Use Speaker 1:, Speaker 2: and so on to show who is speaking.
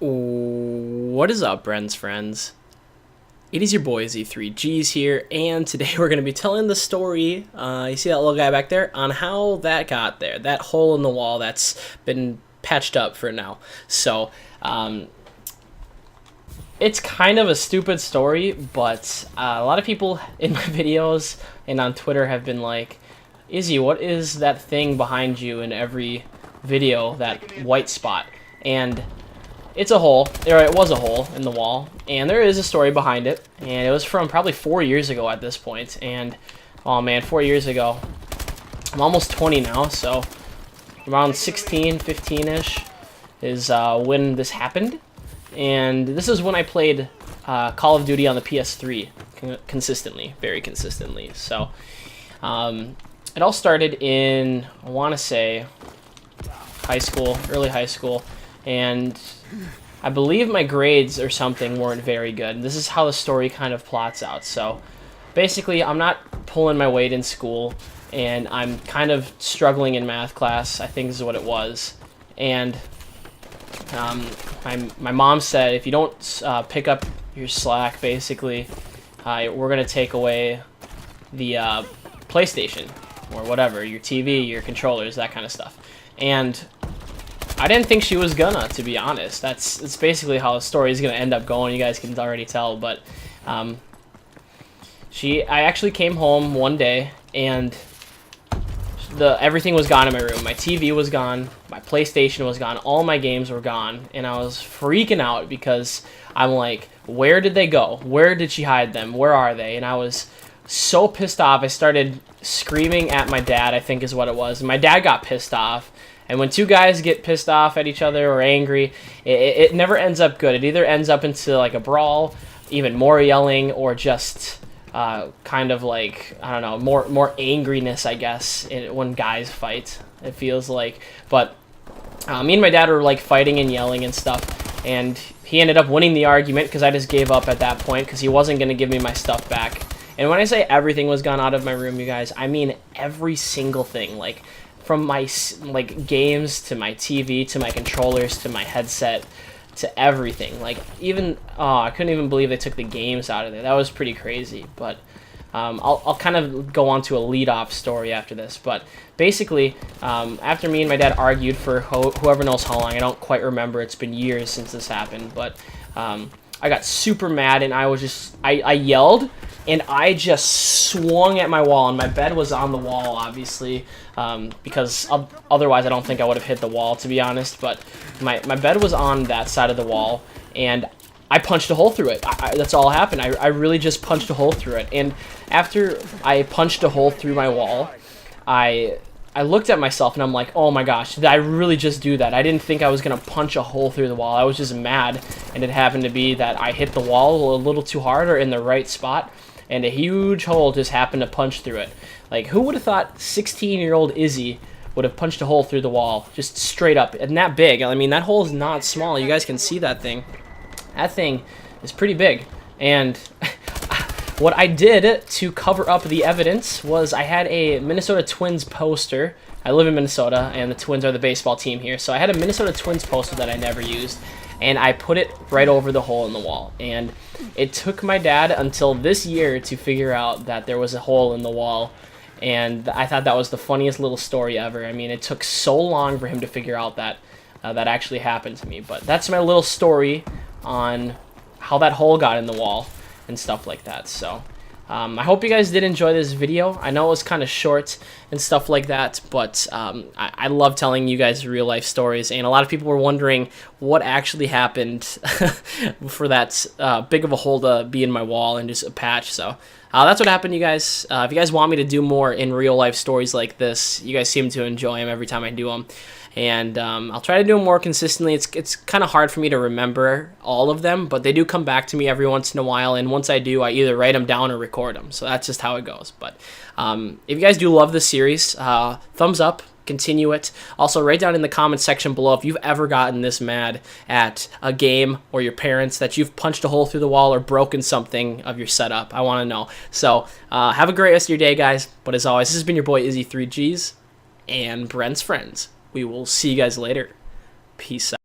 Speaker 1: What is up, Bren's friends? It is your boy Z3Gs here, and today we're going to be telling the story, you see that little guy back there, on how that got there, that hole in the wall that's been patched up for now. So, it's kind of a stupid story, but a lot of people in my videos and on Twitter have been like, Izzy, what is that thing behind you in every video, that white spot? And it's a hole, or it was a hole in the wall, and there is a story behind it, and it was from probably 4 years ago at this point, and oh man, 4 years ago, I'm almost 20 now, so around 16, 15-ish is when this happened, and this is when I played Call of Duty on the PS3 consistently, very consistently. So it all started in, I want to say, high school, early high school, and I believe my grades or something weren't very good. This is how the story kind of plots out. So basically, I'm not pulling my weight in school, and I'm kind of struggling in math class, I think is what it was. And my mom said, if you don't pick up your slack, basically, we're going to take away the PlayStation or whatever, your TV, your controllers, that kind of stuff. And I didn't think she was gonna, to be honest. It's basically how the story is gonna end up going. You guys can already tell, but I actually came home one day and everything was gone in my room. My TV was gone, my PlayStation was gone, all my games were gone, and I was freaking out because I'm like, where did they go? Where did she hide them? Where are they? And I was so pissed off. I started screaming at my dad, I think is what it was. And my dad got pissed off. And when two guys get pissed off at each other or angry, it never ends up good. It either ends up into like a brawl, even more yelling, or just kind of like, I don't know, more angriness, I guess, when guys fight, it feels like. But me and my dad were like fighting and yelling and stuff, and he ended up winning the argument because I just gave up at that point because he wasn't going to give me my stuff back. And when I say everything was gone out of my room, you guys, I mean every single thing, like from my games to my TV to my controllers to my headset to everything. Like even I couldn't even believe they took the games out of there. That was pretty crazy. But I'll kind of go on to a lead-off story after this. But basically, after me and my dad argued for whoever knows how long, I don't quite remember. It's been years since this happened. But I got super mad and I yelled. And I just swung at my wall, and my bed was on the wall, obviously, because otherwise I don't think I would have hit the wall, to be honest. But my bed was on that side of the wall, and I punched a hole through it. That's all happened. I really just punched a hole through it. And after I punched a hole through my wall, I looked at myself, and I'm like, oh my gosh, did I really just do that? I didn't think I was going to punch a hole through the wall. I was just mad, and it happened to be that I hit the wall a little too hard or in the right spot, and a huge hole just happened to punch through it. Like, who would have thought 16-year-old Izzy would have punched a hole through the wall, just straight up, and that big? I mean, that hole is not small. You guys can see that thing. That thing is pretty big. And what I did to cover up the evidence was I had a Minnesota Twins poster. I live in Minnesota, and the Twins are the baseball team here. So I had a Minnesota Twins poster that I never used, and I put it right over the hole in the wall. And it took my dad until this year to figure out that there was a hole in the wall, and I thought that was the funniest little story ever. I mean, it took so long for him to figure out that that actually happened to me. But that's my little story on how that hole got in the wall and stuff like that. So I hope you guys did enjoy this video. I know it was kind of short and stuff like that, but I love telling you guys real life stories, and a lot of people were wondering what actually happened for that big of a hole to be in my wall and just a patch. So that's what happened, you guys. If you guys want me to do more in real life stories like this, you guys seem to enjoy them every time I do them. And I'll try to do them more consistently. It's kind of hard for me to remember all of them, but they do come back to me every once in a while, and once I do, I either write them down or record them. So that's just how it goes. But if you guys do love this series, thumbs up, continue it. Also, write down in the comment section below if you've ever gotten this mad at a game or your parents that you've punched a hole through the wall or broken something of your setup. I want to know. So have a great rest of your day, guys. But as always, this has been your boy Izzy3Gs and Brent's friends. We will see you guys later. Peace out.